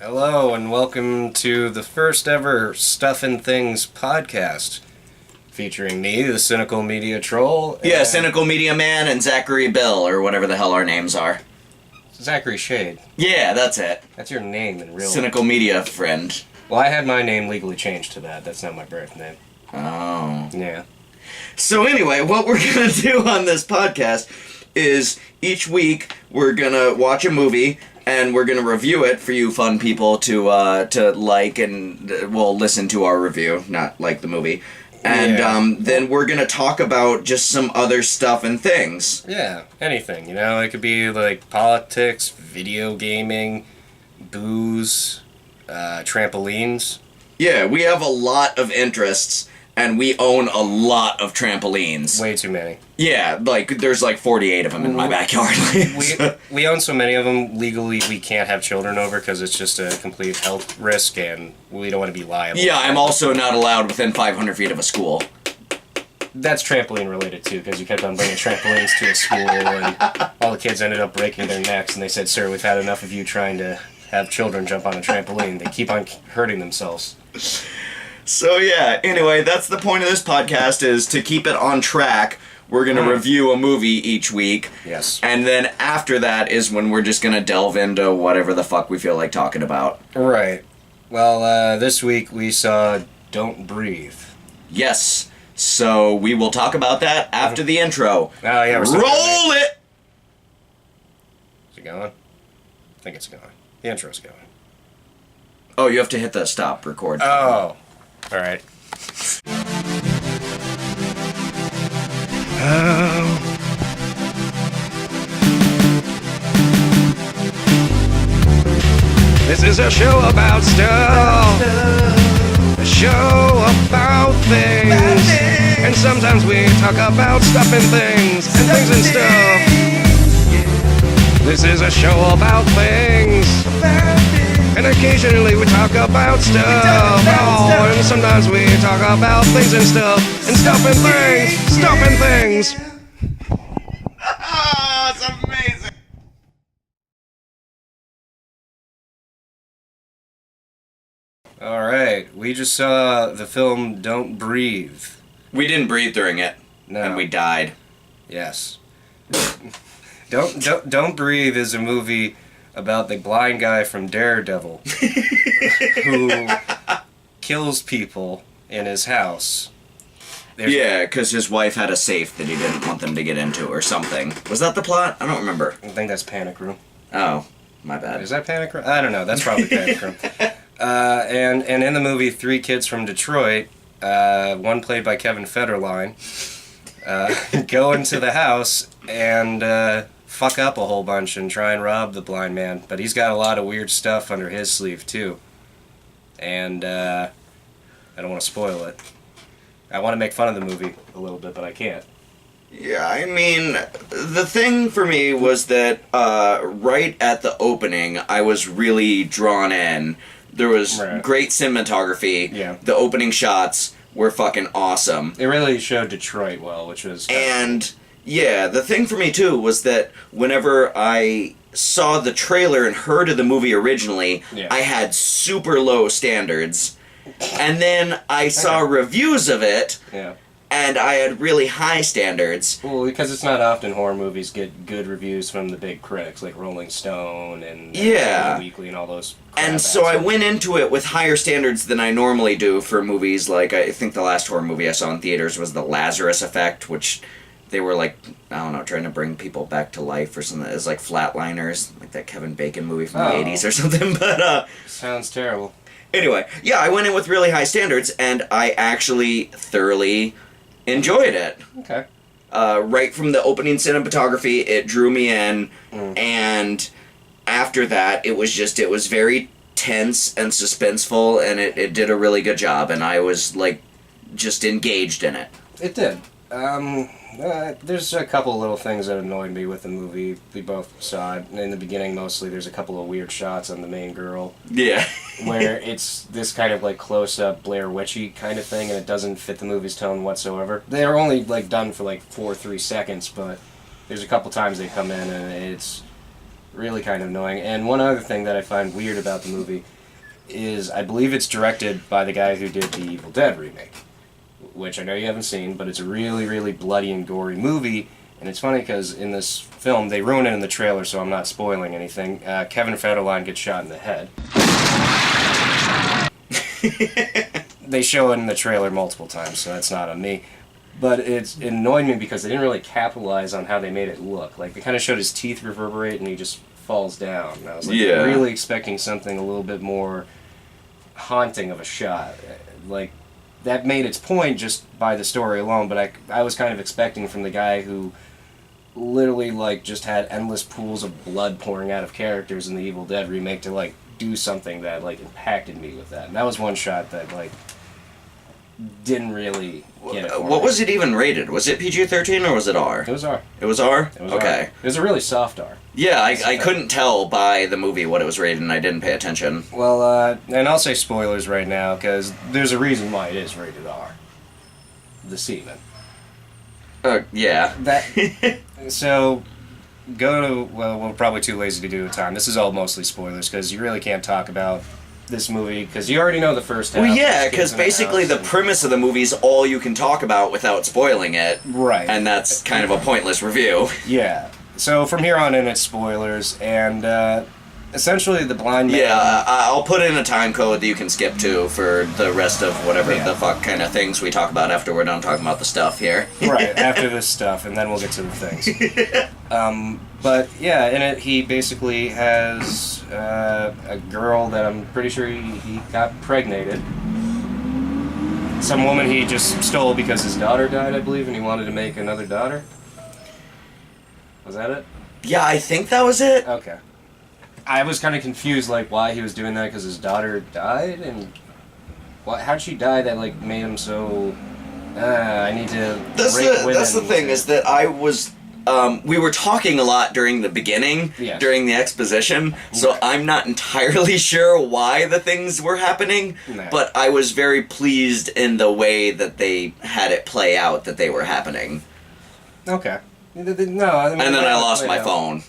Hello and welcome to the first ever Stuff and Things podcast, featuring me, the Cynical Media Troll. Yeah, Cynical Media Man and Zachary Bill, or whatever the hell our names are. Zachary Shade. Yeah, that's it. That's your name in real life. Cynical Media Friend. Well, I had my name legally changed to that. That's not my birth name. Oh. Yeah. So anyway, what we're gonna do on this podcast is each week we're gonna watch a movie and we're gonna review it for you fun people to like and listen to our review, not like the movie. And then we're gonna talk about just some other stuff and things. Yeah, anything, you know? It could be like politics, video gaming, booze, trampolines. Yeah, we have a lot of interests, and we own a lot of trampolines. Way too many. Yeah, like, there's like 48 of them in my backyard. we own so many of them, legally we can't have children over because it's just a complete health risk and we don't want to be liable. Yeah, I'm also not allowed within 500 feet of a school. That's trampoline related too, because you kept on bringing trampolines to a school and all the kids ended up breaking their necks and they said, "Sir, we've had enough of you trying to have children jump on a trampoline. They keep on hurting themselves." So yeah, anyway, that's the point of this podcast, is to keep it on track. We're going to review a movie each week. Yes. And then after that is when we're just going to delve into whatever the fuck we feel like talking about. Right. Well, this week we saw Don't Breathe. Yes. So we will talk about that after the intro. Oh, yeah, we're roll it! Is it going? I think it's going. The intro's going. Oh, you have to hit the stop record. Oh. Alright. This is a show about stuff. A show about things. And sometimes we talk about stuff and things. And things and stuff. This is a show about things. And occasionally we talk about stuff. Oh, and sometimes we talk about things and stuff. And stuff and things. Stuff and things. Oh, it's amazing. Alright, we just saw the film Don't Breathe. We didn't breathe during it. No. And we died. Yes. Don't Breathe is a movie about the blind guy from Daredevil who kills people in his house. Yeah, because his wife had a safe that he didn't want them to get into or something. Was that the plot? I don't remember. I think that's Panic Room. Oh, my bad. Is that Panic Room? I don't know. That's probably Panic Room. And in the movie, three kids from Detroit, one played by Kevin Federline, go into the house and fuck up a whole bunch and try and rob the blind man. But he's got a lot of weird stuff under his sleeve, too. And I don't want to spoil it. I want to make fun of the movie a little bit, but I can't. Yeah, I mean, the thing for me was that right at the opening, I was really drawn in. There was great cinematography. Yeah. The opening shots were fucking awesome. It really showed Detroit well, which was... And, yeah, the thing for me, too, was that whenever I saw the trailer and heard of the movie originally, I had super low standards. And then I saw reviews of it, and I had really high standards. Well, because it's not often horror movies get good reviews from the big critics, like Rolling Stone and Weekly and all those. And so I went into it with higher standards than I normally do for movies. Like, I think the last horror movie I saw in theaters was The Lazarus Effect, which they were like, I don't know, trying to bring people back to life or something. It was like Flatliners, like that Kevin Bacon movie from the 80s or something. But sounds terrible. Anyway, yeah, I went in with really high standards, and I actually thoroughly enjoyed it. Okay. Right from the opening cinematography, it drew me in, and after that, it was very tense and suspenseful, and it did a really good job, and I was, like, just engaged in it. It did. There's a couple little things that annoyed me with the movie. We both saw it. In the beginning, mostly, there's a couple of weird shots on the main girl. Yeah. Where it's this kind of, like, close-up Blair Witchy kind of thing, and it doesn't fit the movie's tone whatsoever. They're only, like, done for, like, 4 or 3 seconds, but there's a couple times they come in, and really kind of annoying. And one other thing that I find weird about the movie is I believe it's directed by the guy who did the Evil Dead remake, which I know you haven't seen, but it's a really, really bloody and gory movie. And it's funny because in this film, they ruin it in the trailer, so I'm not spoiling anything. Kevin Federline gets shot in the head. They show it in the trailer multiple times, so that's not on me. But it annoyed me because they didn't really capitalize on how they made it look. Like, they kind of showed his teeth reverberate and he just falls down. And I was like, really expecting something a little bit more haunting of a shot. Like, that made its point just by the story alone, but I was kind of expecting from the guy who literally, like, just had endless pools of blood pouring out of characters in the Evil Dead remake to, like, do something that, like, impacted me with that. And that was one shot that, like, didn't really get it for What me. was it even rated? Was it PG-13 or was it R? It was R. It was R? It was okay. R. It was a really soft R. Yeah, I couldn't tell by the movie what it was rated, and I didn't pay attention. Well, and I'll say spoilers right now, because there's a reason why it is rated R. The semen. Yeah. That. So, go to, well, we're probably too lazy to do a time. This is all mostly spoilers, because you really can't talk about this movie, because you already know the first half. Well, yeah, because basically the premise of the movie is all you can talk about without spoiling it. Right. And that's kind of a pointless review. Yeah. So from here on in, it's spoilers, and essentially the blind man... Yeah, I'll put in a time code that you can skip to for the rest of whatever the fuck kind of things we talk about after we're done talking about the stuff here. Right, after this stuff, and then we'll get to the things. But, yeah, in it, he basically has a girl that I'm pretty sure he got pregnated. Some woman he just stole because his daughter died, I believe, and he wanted to make another daughter. Was that it? Yeah, I think that was it. Okay. I was kind of confused, like, why he was doing that, because his daughter died, and how'd she die that, like, made him so, I need to That's the thing, is that I was, we were talking a lot during the beginning, during the exposition, so I'm not entirely sure why the things were happening, but I was very pleased in the way that they had it play out that they were happening. Okay. No, I mean, and then I lost my phone.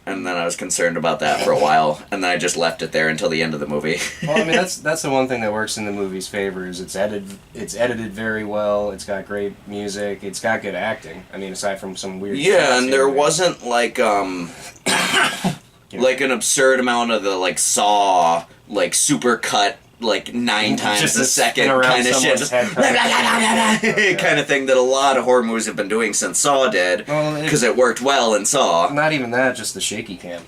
And then I was concerned about that for a while, and then I just left it there until the end of the movie. Well, I mean, that's the one thing that works in the movie's favor is it's edited very well. It's got great music. It's got good acting. I mean, aside from some weird. Yeah, and there wasn't like like an absurd amount of the like Saw like super cut. Like 9 times just a second kind of shit, just kind of thing that a lot of horror movies have been doing since Saw did, because it worked well in Saw. Not even that, just the shaky cam.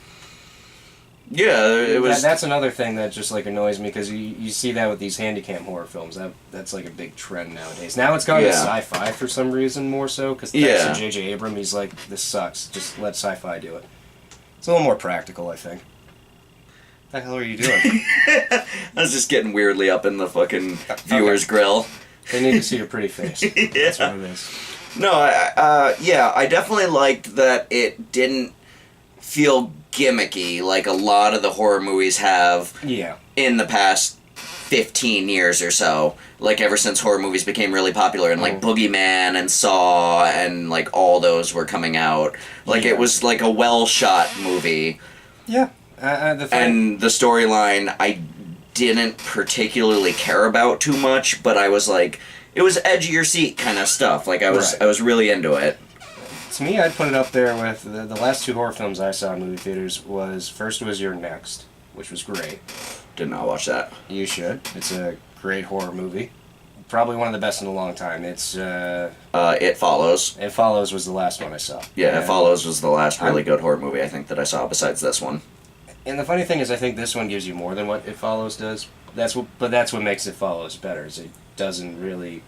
Yeah, it was. That's another thing that just like annoys me, because you see that with these handycam horror films. That's like a big trend nowadays. Now it's gone to sci-fi for some reason more so, because thanks to J.J. Abrams, he's like, this sucks. Just let sci-fi do it. It's a little more practical, I think. What the hell are you doing? I was just getting weirdly up in the fucking viewer's grill. They need to see your pretty face. That's what it is. No, I definitely liked that it didn't feel gimmicky like a lot of the horror movies have in the past 15 years or so. Like, ever since horror movies became really popular, and like Boogeyman and Saw and like all those were coming out. Like, it was like a well-shot movie. Yeah. And the storyline I didn't particularly care about too much, but I was like, it was edge of your seat kind of stuff. Like, I was really into it. To me, I'd put it up there with the last 2 horror films I saw in movie theaters. First was Your Next, which was great. Did not watch that. You should. It's a great horror movie. Probably one of the best in a long time. It's It Follows. It Follows was the last one I saw. Yeah, It Follows was the last really good horror movie I think that I saw besides this one. And the funny thing is, I think this one gives you more than what It Follows does. That's what makes It Follows better. Is it doesn't really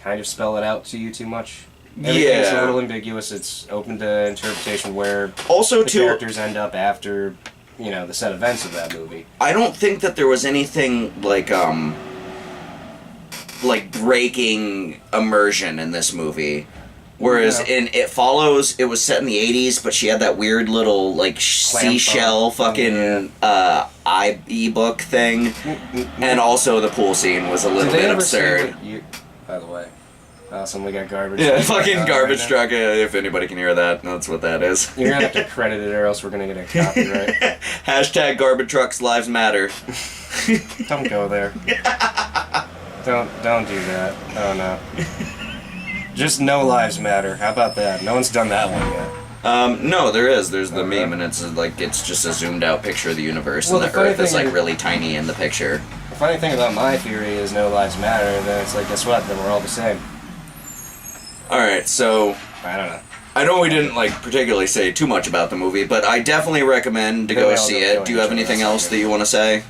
kind of spell it out to you too much. Everything's a little ambiguous. It's open to interpretation where also the characters end up after, the set events of that movie. I don't think that there was anything like breaking immersion in this movie. Whereas in It Follows, it was set in the 80s, but she had that weird little, like, seashell fucking e-book thing. And also the pool scene was a little bit absurd. By the way. Awesome, we got garbage. Yeah, fucking right garbage now. Truck. If anybody can hear that, that's what that is. You're gonna have to credit it, or else we're gonna get a copyright. Hashtag Garbage Trucks Lives Matter. Don't go there. Don't do that. Oh no. Just no lives matter. How about that? No one's done that one yet. No, there is. There's the Okay. meme, and it's like it's just a zoomed out picture of the universe, Well, and the the funny Earth is thing like is- really tiny in the picture. The funny thing about my theory is no lives matter. Then it's like, guess what? Then we're all the same. All right, so I don't know. I know we didn't like particularly say too much about the movie, but I definitely recommend to Then go we all see go it. killing Do you each have other, anything that's else good. that you want to say?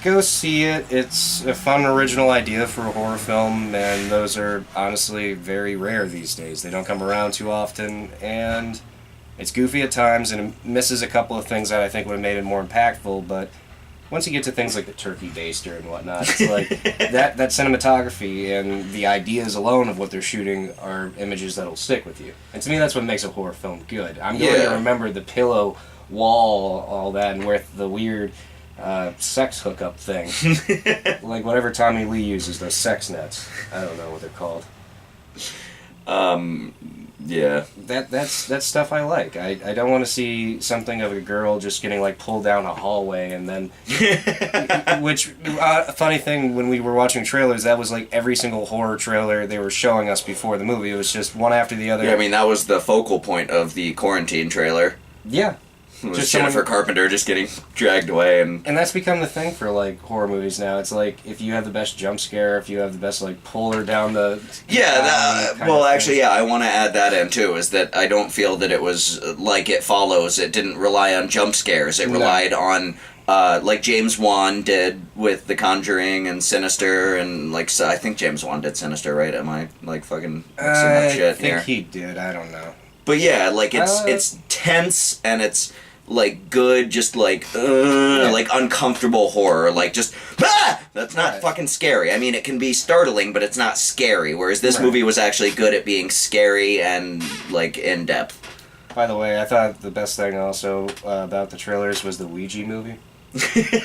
Go see it. It's a fun, original idea for a horror film, and those are honestly very rare these days. They don't come around too often, and it's goofy at times, and it misses a couple of things that I think would have made it more impactful, but once you get to things like the turkey baster and whatnot, it's like that cinematography and the ideas alone of what they're shooting are images that'll stick with you. And to me, that's what makes a horror film good. I'm going Yeah. to remember the pillow wall, all that, and with the weird sex hookup thing. Like whatever Tommy Lee uses, those sex nets. I don't know what they're called. Yeah. That's stuff I like. I don't want to see something of a girl just getting like pulled down a hallway and then which funny thing, when we were watching trailers, that was like every single horror trailer they were showing us before the movie. It was just one after the other. Yeah, I mean that was the focal point of the quarantine trailer. Yeah. It was Just Jennifer someone- Carpenter just getting dragged away, and And that's become the thing for like horror movies now. It's like if you have the best jump scare, if you have the best like pull her down the yeah. kind Well, of thing. actually, yeah, I want to add that in too. Is that I don't feel that it was like It Follows. It didn't rely on jump scares. It No. relied on like James Wan did with The Conjuring and Sinister, and like so I think James Wan did Sinister, right? Am I like fucking mixing up I shit think here? he did. I don't know. But yeah, like it's tense and it's like good, just like like uncomfortable horror, like just that's not Right. fucking scary. I mean, it can be startling, but it's not scary. Whereas this Right. movie was actually good at being scary and like in depth. By the way, I thought the best thing also about the trailers was the Ouija movie.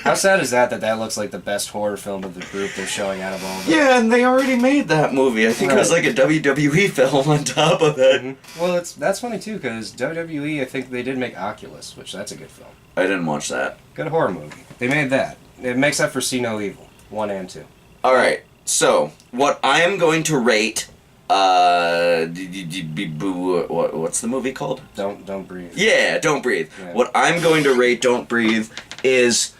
How sad is that that looks like the best horror film of the group they're showing out of all of them? Yeah, and they already made that movie. I think it was Right. like a WWE film on top of it. Mhm. Well, that's funny too, because WWE, I think they did make Oculus, which that's a good film. I didn't watch that. Good horror movie. They made that. It makes up for See No Evil 1 and 2. All right, so what I am going to rate. What's the movie called? Don't breathe. Yeah, Don't Breathe. Yeah. What I'm going to rate Don't Breathe is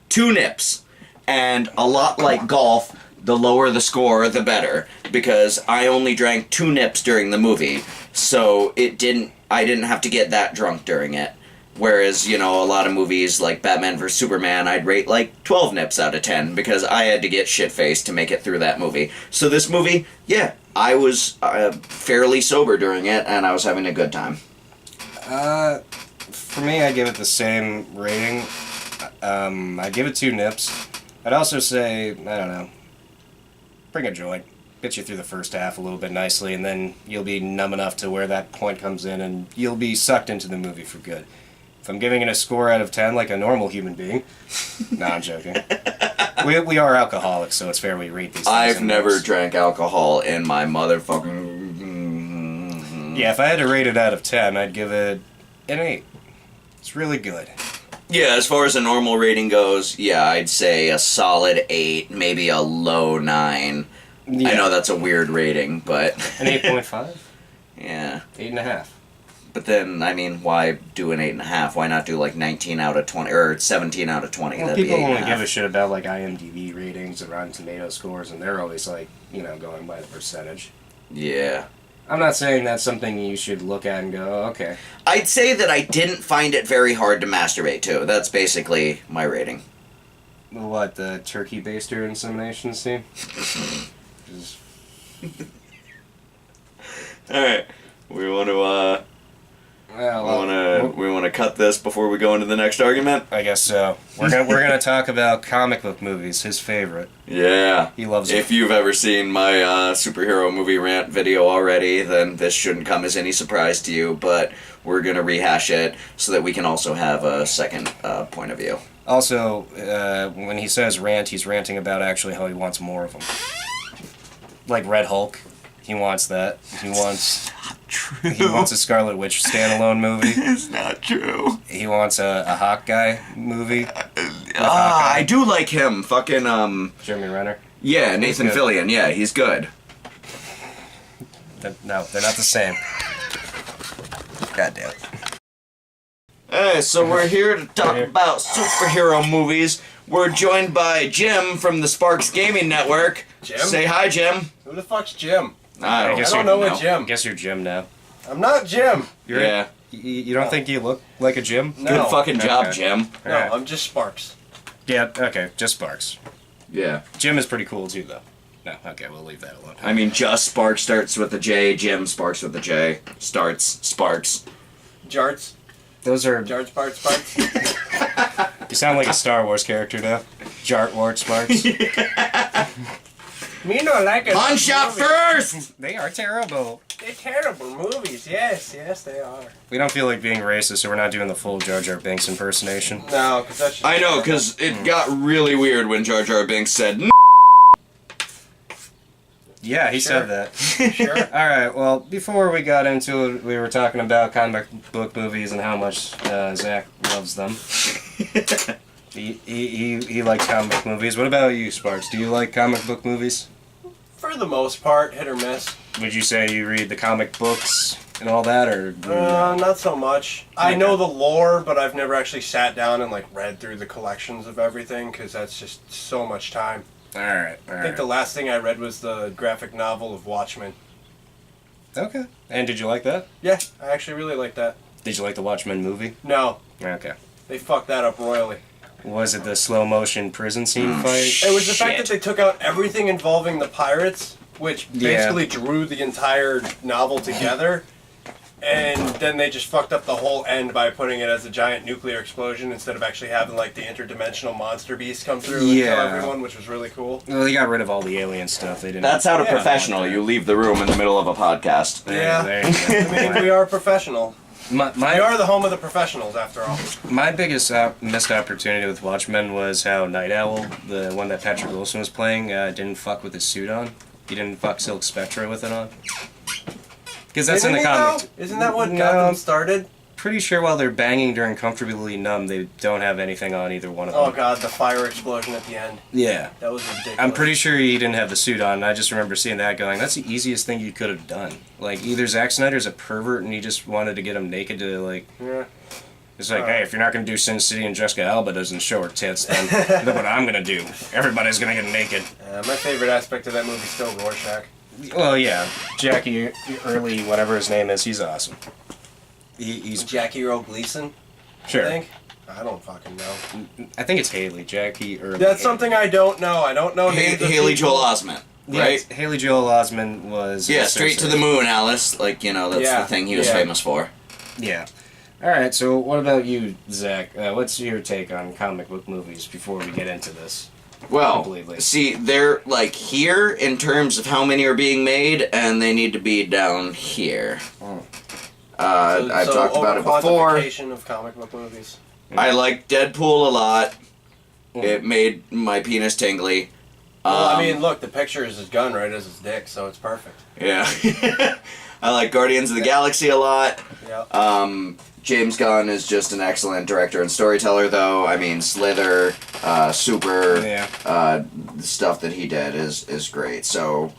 2 nips. And a lot like golf, the lower the score, the better. Because I only drank 2 nips during the movie. So I didn't have to get that drunk during it. Whereas, you know, a lot of movies like Batman vs. Superman, I'd rate like 12 nips out of 10 because I had to get shit-faced to make it through that movie. So this movie, yeah, I was fairly sober during it and I was having a good time. For me, I give it the same rating. I'd give it 2 nips. I'd also say, I don't know, bring a joint. Get you through the first half a little bit nicely, and then you'll be numb enough to where that point comes in, and you'll be sucked into the movie for good. If I'm giving it a score out of 10 like a normal human being... No, I'm joking. We are alcoholics, so it's fair we rate these things. I've in never notes. drank alcohol in my motherfucking... Yeah, if I had to rate it out of 10, I'd give it an 8. It's really good. Yeah, as far as a normal rating goes, yeah, I'd say a solid 8, maybe a low 9. Yeah. I know that's a weird rating, but... An 8.5? Yeah. 8.5. But then, I mean, why do an 8.5? Why not do like 19 out of 20, or 17 out of 20? Well, That'd people be only 8.5. give a shit about like IMDb ratings and Rotten Tomato scores, and they're always like, you know, going by the percentage. Yeah. I'm not saying that's something you should look at and go, oh, okay. I'd say that I didn't find it very hard to masturbate to. That's basically my rating. What, the turkey baster insemination scene? Just- Alright. We want to, well, we want to cut this before we go into the next argument? I guess so. We're gonna talk about comic book movies, his favorite. Yeah. He loves If it. you've ever seen my superhero movie rant video already, then this shouldn't come as any surprise to you, but we're going to rehash it so that we can also have a second point of view. Also, when he says rant, he's ranting about actually how he wants more of them. Like Red Hulk. He wants that. He wants True. he wants a Scarlet Witch standalone movie. It's not true. He wants a Hawkeye movie. I do like him. Fucking, Jeremy Renner. Yeah, Nathan good. Fillion. Yeah, he's good. No, they're not the same. God damn it. Hey, so we're here to talk about superhero movies. We're joined by Jim from the Sparks Gaming Network. Jim? Say hi, Jim. Who the fuck's Jim? I guess I don't know what Jim. I guess you're Jim now. I'm not Jim. Yeah. You don't think you look like a Jim? No. Good fucking job, Okay. Jim. No, Alright. I'm just Sparks. Yeah, okay, just Sparks. Yeah. Jim is pretty cool too, though. No, okay, we'll leave that alone. I mean, just Sparks starts with a J. Jim Sparks with a J. Starts Sparks. Jarts. Those are... Jarts, Parts, Parts. You sound like a Star Wars character now. Jart Wart Sparks. Me no like it. On shot first! They are terrible. They're terrible movies. Yes, they are. We don't feel like being racist, so we're not doing the full Jar Jar Binks impersonation. No, because that's just I know, because it got really weird when Jar Jar Binks said, Yeah, he Sure. said that. Sure. Alright, well, before we got into it, we were talking about comic book movies and how much Zach loves them. He likes comic book movies. What about you, Sparks? Do you like comic book movies? For the most part, hit or miss. Would you say you read the comic books and all that, or... Not so much. I know the lore, but I've never actually sat down and like read through the collections of everything because that's just so much time. Alright, I think the last thing I read was the graphic novel of Watchmen. Okay. And did you like that? Yeah, I actually really like that. Did you like the Watchmen movie? No, Okay. they fucked that up royally. Was it the slow motion prison scene fight? It was the fact that they took out everything involving the pirates, which Yeah. basically drew the entire novel together, and then they just fucked up the whole end by putting it as a giant nuclear explosion instead of actually having like the interdimensional monster beast come through and kill Yeah. everyone, which was really cool. Well, they got rid of all the alien stuff. They didn't. That's out of Yeah. professional. You leave the room in the middle of a podcast. Yeah. There you go. I mean, we are professional. We my are the home of the professionals, after all. my biggest missed opportunity with Watchmen was how Night Owl, the one that Patrick Wilson was playing, didn't fuck with his suit on. He didn't fuck Silk Spectre with it on. Because that's Isn't in the he, comics. though? Isn't that what No. got them started? Pretty sure while they're banging during Comfortably Numb, they don't have anything on either one of them. Oh god, the fire explosion at the end. Yeah. That was ridiculous. I'm pretty sure he didn't have the suit on, and I just remember seeing that going, that's the easiest thing you could have done. Like, either Zack Snyder's a pervert and he just wanted to get him naked to, like... Yeah. It's like, hey, if you're not going to do Sin City and Jessica Alba doesn't show her tits, then look what I'm going to do. Everybody's going to get naked. My favorite aspect of that movie is still Rorschach. Well, yeah. Jackie Early, whatever his name is, he's awesome. He's... Jackie Earl Gleason, Sure. I think. I don't fucking know. I think it's Haley. Jackie Early. That's something I don't know. I don't know names of Haley people. Joel Osment, Yeah, right? Haley Joel Osment was... Yeah, straight to the moon, Alice. Like, you know, that's Yeah, the thing he was yeah. famous for. Yeah. Alright, so what about you, Zach? What's your take on comic book movies before we get into this? Well, Completely. see, they're like here in terms of how many are being made, and they need to be down here. I've talked about it before. Quantification of comic book movies. I like Deadpool a lot. It made my penis tingly. Well, I mean, look, the picture is his gun right as his dick, so it's perfect. Yeah. I like Guardians of the Galaxy a lot. Yeah. James Gunn is just an excellent director and storyteller, though. I mean, Slither, Super, Yeah. the stuff that he did is great. So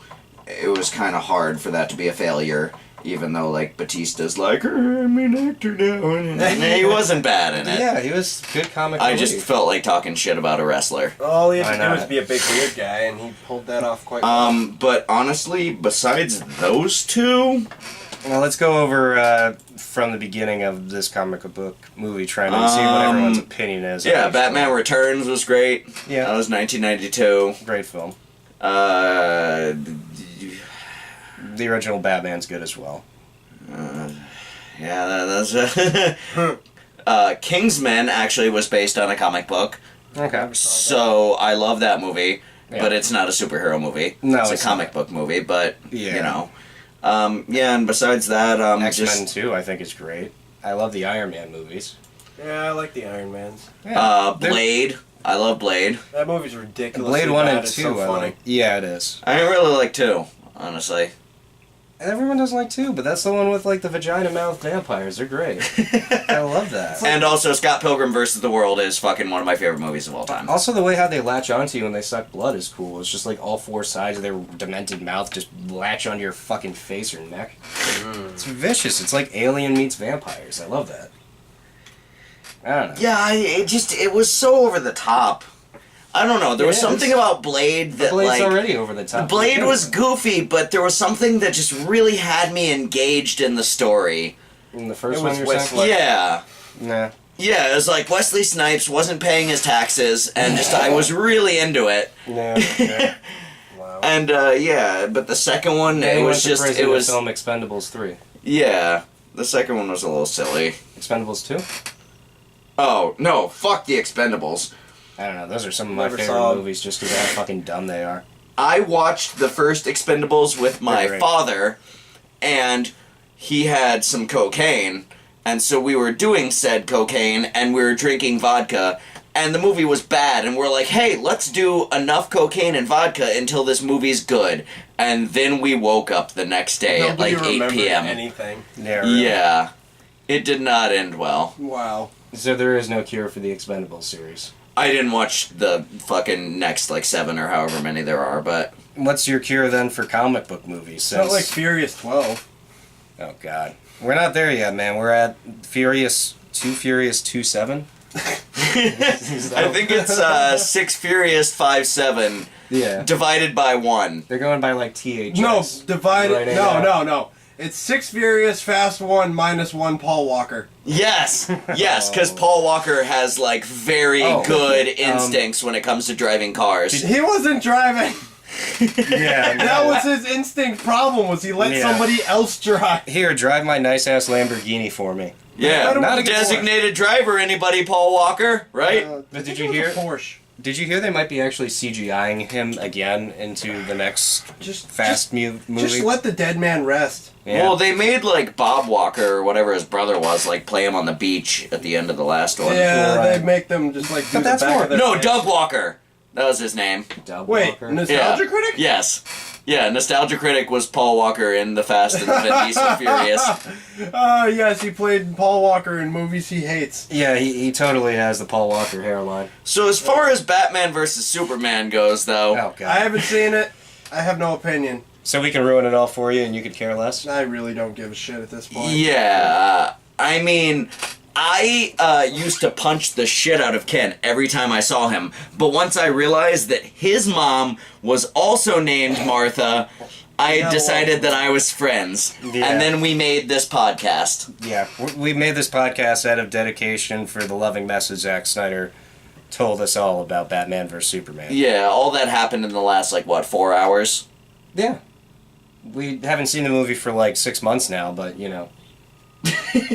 it was kind of hard for that to be a failure, even though, like, Batista's like, I'm an actor now. And he wasn't bad in it. Yeah, he was good comic I relief. just felt like talking shit about a wrestler. All he had Why to do not? was be a big weird guy, and he pulled that off quite well. But honestly, besides those two, Well, let's go over from the beginning of this comic book movie trend and see what everyone's opinion is. yeah, Batman Returns was great. Yeah. That was 1992. Great film. Uh, The original Batman's good as well. yeah, that's Kingsman actually was based on a comic book, Okay. so I love that movie. Yeah. But it's not a superhero movie. No, it's a it's comic not. book movie. But Yeah. you know, yeah. And besides that, X-Men just 2, I think, is great. I love the Iron Man movies. Yeah, I like the Iron Mans. They're- Blade. I love Blade. That movie's ridiculous. Blade 1 and It's 2, so I funny. like. Yeah, it is. I really like 2. honestly. Everyone doesn't like 2, but that's the one with like the vagina mouth vampires. They're great. I love that. And also, Scott Pilgrim vs. the World is fucking one of my favorite movies of all time. Also, the way how they latch onto you when they suck blood is cool. It's just like all 4 sides of their demented mouth just latch onto your fucking face or neck. It's vicious. It's like Alien meets vampires. I love that. I don't know. Yeah, it was so over the top. I don't know. There was something about Blade that Blade's like already over the top. Blade was goofy, but there was something that just really had me engaged in the story. In the first It one, was you're Wesley. saying? Yeah. Nah. Yeah, it was like Wesley Snipes wasn't paying his taxes, and just I was really into it. Yeah. Wow. And yeah, but the second one, They it went was to just prison it to was film Expendables 3. yeah. The second one was a little silly. Expendables 2? Oh no! Fuck the Expendables. I don't know. Those are some of my Never favorite saw 'em. movies just because of how fucking dumb they are. I watched the first Expendables with my They're great. father, and he had some cocaine, and so we were doing said cocaine, and we were drinking vodka, and the movie was bad, and we're like, hey, let's do enough cocaine and vodka until this movie's good. And then we woke up the next day Nobody at like 8 remembered p.m. anything. Yeah. Really. Yeah. It did not end well. Wow. So there is no cure for the Expendables series. I didn't watch the fucking next, like, 7 or however many there are, but... What's your cure then for comic book movies? It's not like Furious 12. Oh God, we're not there yet, man. We're at Furious 7. I think it's 6 Furious 5 7 Yeah. divided by 1. They're going by like THS. No, divided. Right, no, yeah. no. It's 6 Furious, Fast 1, minus 1 Paul Walker. Yes, yes, because Paul Walker has like very good instincts when it comes to driving cars. He wasn't driving. Yeah. That was his instinct problem, was he let Yeah. somebody else drive. Here, drive my nice ass Lamborghini for me. Yeah, Not not a a good designated driver, anybody, Paul Walker, right? But I did think you it was a hear? Porsche. Did you hear they might be actually CGIing him again into the next Fast movie? Just let the dead man rest. Yeah. Well, they made like Bob Walker or whatever his brother was, like play him on the beach at the end of the last one. Yeah, Right. they make them just like do But the that's back more- of their No, face. Doug Walker. That was his name. Doug Wait, Walker? Nostalgia Yeah. Critic? Yes. Yeah, Nostalgia Critic was Paul Walker in The Fast and the Vin Diesel Furious. Yes, he played Paul Walker in movies he hates. Yeah, he totally has the Paul Walker hairline. So as far as Batman vs. Superman goes, though, Oh God. I haven't seen it. I have no opinion. So we can ruin it all for you, and you could care less. I really don't give a shit at this point. yeah, I mean, I used to punch the shit out of Ken every time I saw him, but once I realized that his mom was also named Martha, I Yeah, decided that I was friends, Yeah. and then we made this podcast. Yeah, we made this podcast out of dedication for the loving message Zack Snyder told us all about Batman vs Superman. Yeah, all that happened in the last, 4 hours? Yeah. We haven't seen the movie for like 6 months now, but you know.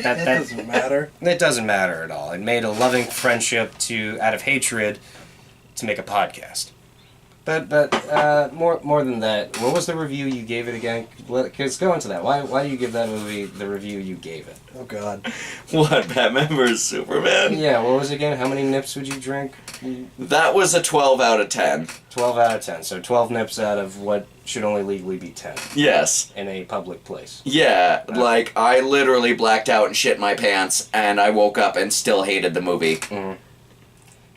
That doesn't matter. It doesn't matter at all. It made a loving friendship out of hatred to make a podcast. But more than that, what was the review you gave it again? Let's go into that. Why do you give that movie the review you gave it? Oh God. What, Batman vs. Superman? Yeah, what was it again? How many nips would you drink? That was a 12 out of 10. 12 out of 10. So 12 nips out of what should only legally be 10 Yes. in a public place. Yeah, I literally blacked out and shit my pants, and I woke up and still hated the movie.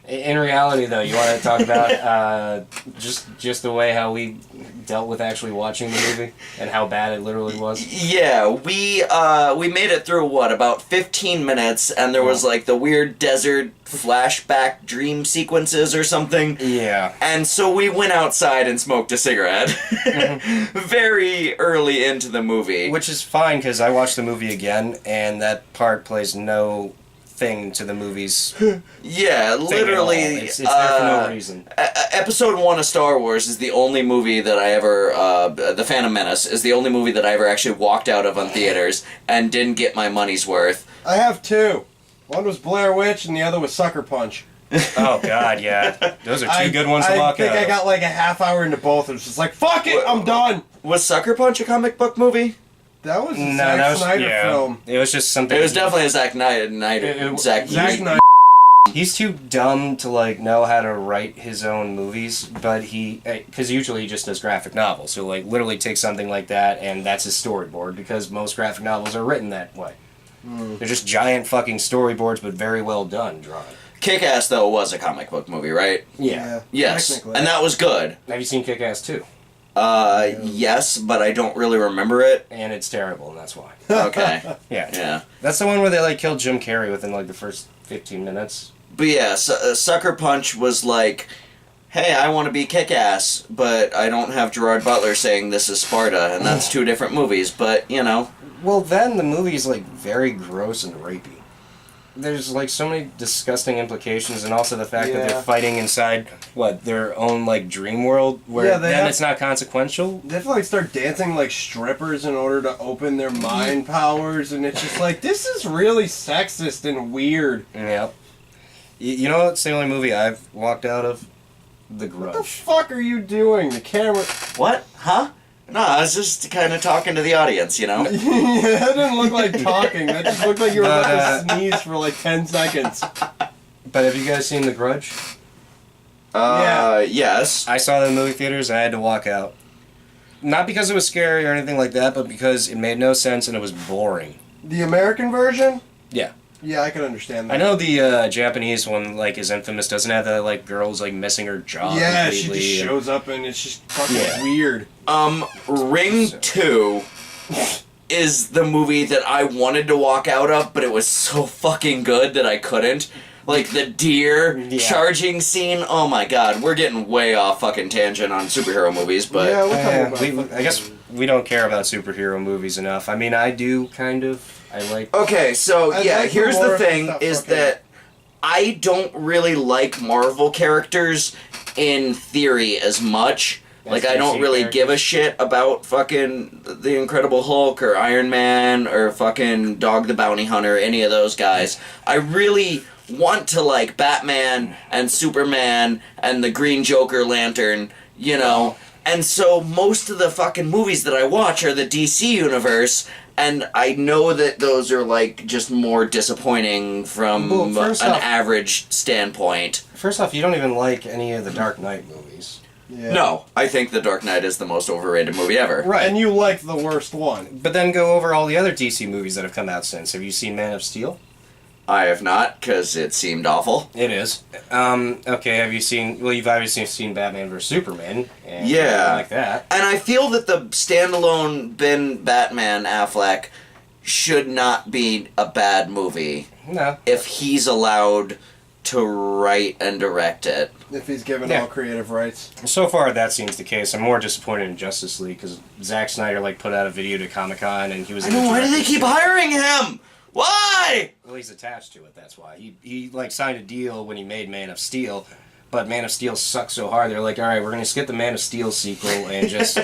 In reality, though, you want to talk about just the way how we dealt with actually watching the movie and how bad it literally was? Yeah, we made it through, about 15 minutes, and there was, the weird desert flashback dream sequences or something. Yeah. And so we went outside and smoked a cigarette. Very early into the movie. Which is fine, because I watched the movie again, and that part plays no thing to the movie's Yeah, literally. It's there for no reason. Episode 1 of Star Wars is the only movie that I ever, The Phantom Menace is the only movie that I ever actually walked out of on theaters and didn't get my money's worth. I have two. One was Blair Witch and the other was Sucker Punch. Oh God, yeah, those are two good ones to walk out. I think I got like a half hour into both. It was just like, fuck it, I'm done. Was Sucker Punch a comic book movie? That was a No, Zack that was Snyder film. It was just something. It was definitely a Zack Snyder. Zack Snyder. He's too dumb to, like, know how to write his own movies, but because usually he just does graphic novels, so, like, literally takes something like that, and that's his storyboard, because most graphic novels are written that way. They're just giant fucking storyboards, but very well done, drawn. Kick-Ass, though, was a comic book movie, right? Yeah. Yes, technically. and that was good. Have you seen Kick-Ass 2? Yes, but I don't really remember it. And it's terrible, and that's why. Okay. Yeah. Yeah. That's the one where they, like, killed Jim Carrey within, like, the first 15 minutes. But yeah, Sucker Punch was like, hey, I want to be Kick-Ass, but I don't have Gerard Butler saying this is Sparta, and that's two different movies, but, you know. Well, then the movie's, like, very gross and rapey. There's, like, so many disgusting implications, and also the fact that they're fighting inside, their own, like, dream world, where then it's not consequential. They have to, like, start dancing like strippers in order to open their mind powers, and it's just like, this is really sexist and weird. Yep. You know what's the only movie I've walked out of? The What the Grudge. fuck are you doing? The camera... What? Huh? No, I was just kind of talking to the audience, you know? Yeah, that didn't look like talking. That just looked like you were about to sneeze for like 10 seconds. But have you guys seen The Grudge? Yes. I saw it in the movie theaters, and I had to walk out. Not because it was scary or anything like that, but because it made no sense and it was boring. The American version? Yeah. Yeah, I can understand that. I know the Japanese one, like, is infamous. Doesn't have the, like, girls, like, missing her jaw Yeah, she completely. just shows up and it's just fucking weird. Ring 2 is the movie that I wanted to walk out of, but it was so fucking good that I couldn't. Like, the deer charging scene, oh my god, we're getting way off fucking tangent on superhero movies, but... Yeah, we're talking about I guess we don't care about superhero movies enough. I mean, I do, kind of. I like... Okay, so, I'd yeah, like here's more the thing, stuff, is okay. that I don't really like Marvel characters in theory as much. Like, I don't DC really characters. give a shit about fucking The Incredible Hulk or Iron Man or fucking Dog the Bounty Hunter, any of those guys. I really want to like Batman and Superman and the Green Joker Lantern, you know? And so most of the fucking movies that I watch are the DC universe, and I know that those are, like, just more disappointing from an average standpoint. First off, you don't even like any of the Dark Knight movies. Yeah. No, I think The Dark Knight is the most overrated movie ever. Right. And you like the worst one. But then go over all the other DC movies that have come out since. Have you seen Man of Steel? I have not, because it seemed awful. It is. Okay, have you seen... Well, you've obviously seen Batman vs. Superman. And Yeah. like that. And I feel that the standalone Batman Affleck should not be a bad movie No. if he's allowed to write and direct it. If he's given Yeah. all creative rights. So far, that seems the case. I'm more disappointed in Justice League, because Zack Snyder, like, put out a video to Comic-Con, and he was... I know, why do they keep hiring him? Why? Well, he's attached to it, that's why. He like, signed a deal when he made Man of Steel, but Man of Steel sucked so hard, they're like, alright, we're gonna skip the Man of Steel sequel and just...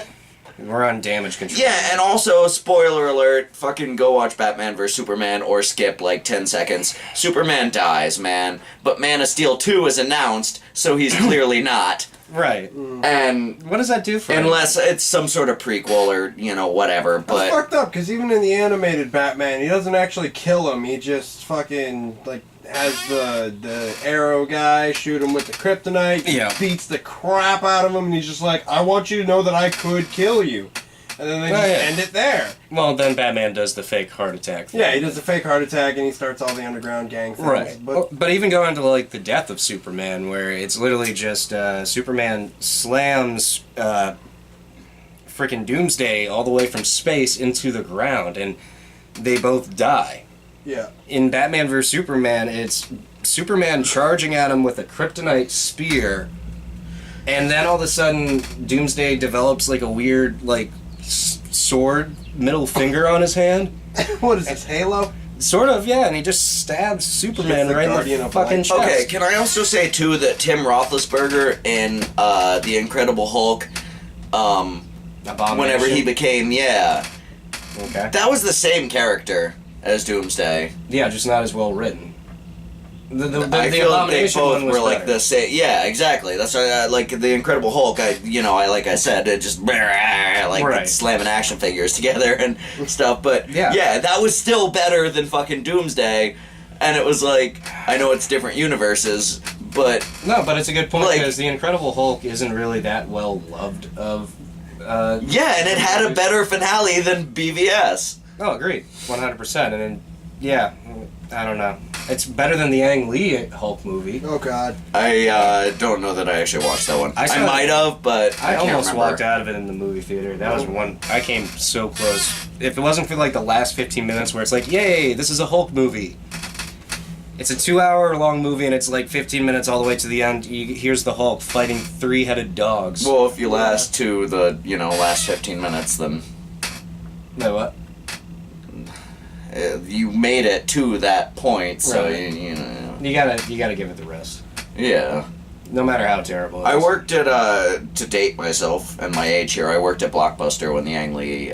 we're on damage control. Yeah, and also, spoiler alert, fucking go watch Batman vs. Superman or skip like 10 seconds. Superman dies, man. But Man of Steel 2 is announced, so he's clearly not. Right. And What does that do for him? unless it's some sort of prequel or, you know, whatever, That's but... fucked up, because even in the animated Batman, he doesn't actually kill him. He just fucking, like, has the arrow guy shoot him with the kryptonite. Yeah. Beats the crap out of him, and he's just like, I want you to know that I could kill you. And then they just end it there. Well, then Batman does the fake heart attack thing. Yeah, he does a fake heart attack, and he starts all the underground gang things. Right. But Even going to, like, the death of Superman, where it's literally just Superman slams freaking Doomsday all the way from space into the ground, and they both die. yeah. In Batman vs. Superman, it's Superman charging at him with a kryptonite spear, and then all of a sudden, Doomsday develops, like, a weird, like, sword, middle finger on his hand. What is this, Halo? Sort of, yeah, and he just stabs Superman the right in Guardian the of fucking Light. chest. Okay, can I also say, too, that Tim Roethlisberger in The Incredible Hulk, whenever he became, Okay. that was the same character as Doomsday. Yeah, just not as well written. The I feel like they Abomination both one was were like better. the same. Yeah, exactly. That's why, like the Incredible Hulk. Like I said, it just like Right. slamming action figures together and stuff. But Yeah. that was still better than fucking Doomsday. And it was like, I know it's different universes, but No, but it's a good point Like- because the Incredible Hulk isn't really that well loved of. yeah, and it had a better finale than BVS. Oh, agreed, 100%. And then, yeah, I don't know. It's better than the Ang Lee Hulk movie. Oh God. I don't know that I actually watched that one. I I saw- might have, but I I can't almost remember. walked out of it in the movie theater. That was one. I came so close. If it wasn't for like the last 15 minutes where it's like, yay, this is a Hulk movie. It's a 2-hour-long movie and it's like 15 minutes all the way to the end. Here's the Hulk fighting 3-headed dogs. Well, if you last to the, last 15 minutes, then No, what? you made it to that point, so, Right. You gotta give it the rest. Yeah. No matter how terrible it I is. worked at, to date myself and my age here, I worked at Blockbuster when the Ang Lee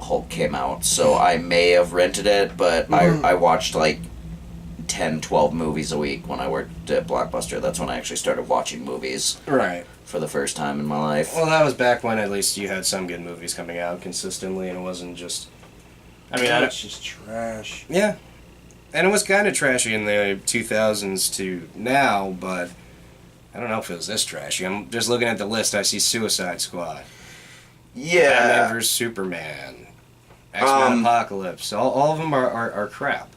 Hulk came out, so I may have rented it, but I watched like 10, 12 movies a week when I worked at Blockbuster. That's when I actually started watching movies Right. for the first time in my life. Well, that was back when at least you had some good movies coming out consistently and it wasn't just... I mean, It's just trash. Yeah. And it was kind of trashy in the 2000s to now, but I don't know if it was this trashy. I'm just looking at the list. I see Suicide Squad, Batman Yeah. vs. Superman, X-Men Apocalypse. All of them are crap.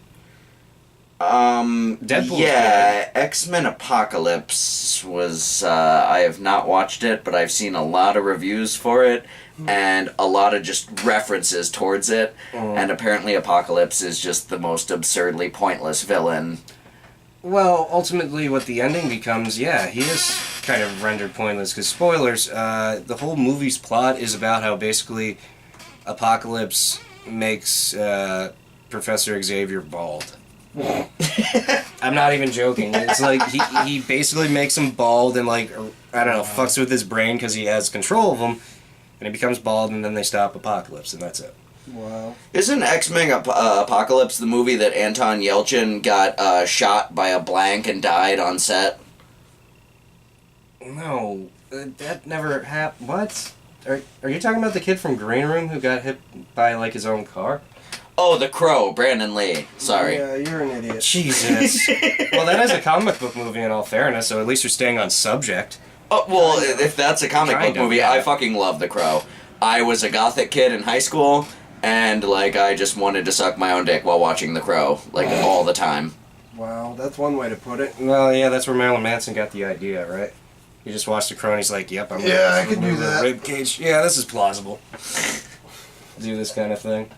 Deadpool's Yeah, X-Men Apocalypse was, I have not watched it, but I've seen a lot of reviews for it, and a lot of just references towards it, and apparently Apocalypse is just the most absurdly pointless villain. Well, ultimately, what the ending becomes, yeah, he is kind of rendered pointless. Because spoilers, the whole movie's plot is about how basically Apocalypse makes Professor Xavier bald. I'm not even joking. It's like he basically makes him bald and like I don't know, fucks with his brain because he has control of him, and he becomes bald, and then they stop Apocalypse, and that's it. Wow. Isn't X-Men Apocalypse the movie that Anton Yelchin got shot by a blank and died on set? No, that never happened. What? Are you talking about the kid from Green Room who got hit by like his own car? Oh, The Crow, Brandon Lee. Sorry. Yeah, you're an idiot. Jesus. Well, that is a comic book movie in all fairness, so at least you're staying on subject. Oh, well, if that's a comic book Kind of, movie, yeah. I fucking love The Crow. I was a gothic kid in high school, and, like, I just wanted to suck my own dick while watching The Crow, like, all the time. Wow, that's one way to put it. Well, yeah, that's where Marilyn Manson got the idea, right? He just watched the Crow and he's like, yep, I'm Yeah, I gonna could do remove the that. rib cage. Yeah, this is plausible. Do this kind of thing.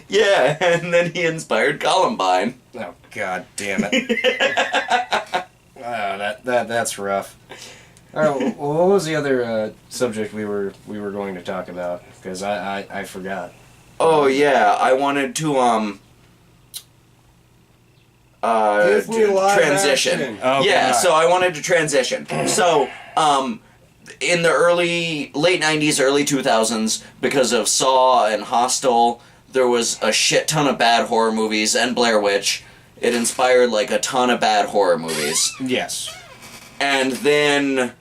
Yeah, and then he inspired Columbine. Oh, god damn it. Oh, that's rough. Alright, well, what was the other subject we were going to talk about? Because I forgot. Oh, yeah, I wanted to, Disney live transition. action. Oh, Yeah, God. so I wanted to transition. So, in the late 90s, early 2000s, because of Saw and Hostel, there was a shit ton of bad horror movies, and Blair Witch. It inspired, like, a ton of bad horror movies. Yes. And then,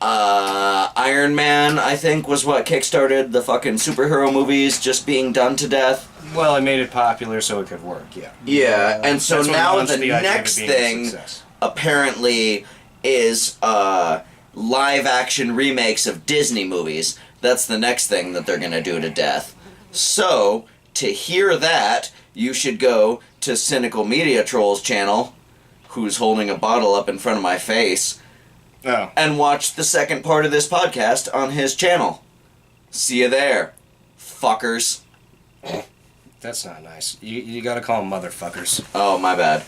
Iron Man, I think, was what kickstarted the fucking superhero movies just being done to death. Well, it made it popular so it could work, yeah. Yeah, and so That's what now launched the idea of it next being a thing, success. apparently, is live-action remakes of Disney movies. That's the next thing that they're gonna do to death. So, to hear that, you should go to CynicalMediaTroll's channel, who's holding a bottle up in front of my face, Oh. and watch the second part of this podcast on his channel. See you there, fuckers. That's not nice. You gotta call them motherfuckers. Oh, my bad.